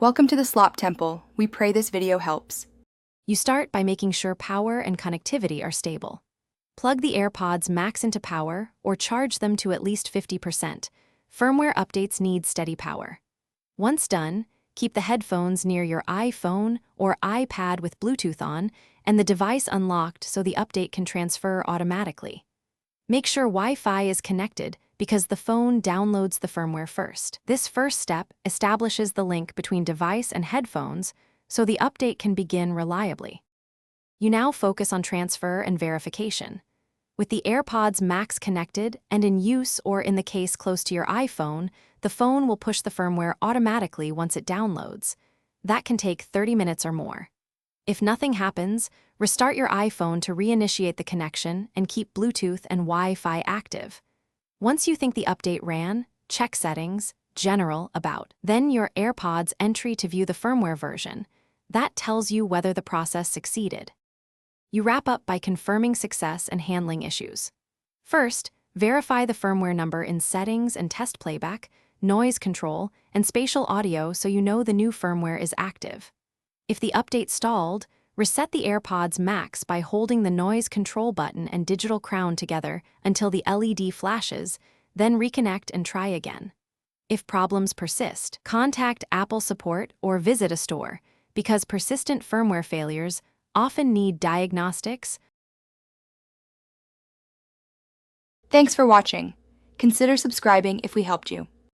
Welcome to the Slop Temple. We pray this video helps. You start by making sure power and connectivity are stable. Plug the AirPods Max into power or charge them to at least 50%. Firmware updates need steady power. Once done, keep the headphones near your iPhone or iPad with Bluetooth on and the device unlocked so the update can transfer automatically. Make sure Wi-Fi is connected because the phone downloads the firmware first. This first step establishes the link between device and headphones so the update can begin reliably. You now focus on transfer and verification. With the AirPods Max connected and in use or in the case close to your iPhone, the phone will push the firmware automatically once it downloads. That can take 30 minutes or more. If nothing happens, restart your iPhone to reinitiate the connection and keep Bluetooth and Wi-Fi active. Once you think the update ran, check Settings, General, About. Then your AirPods entry to view the firmware version. That tells you whether the process succeeded. You wrap up by confirming success and handling issues. First, verify the firmware number in Settings and Test Playback, Noise Control, and Spatial Audio so you know the new firmware is active. If the update stalled, reset the AirPods Max by holding the Noise Control button and digital crown together until the LED flashes, then reconnect and try again. If problems persist, contact Apple support or visit a store, because persistent firmware failures often need diagnostics. Thanks for watching. Consider subscribing if we helped you.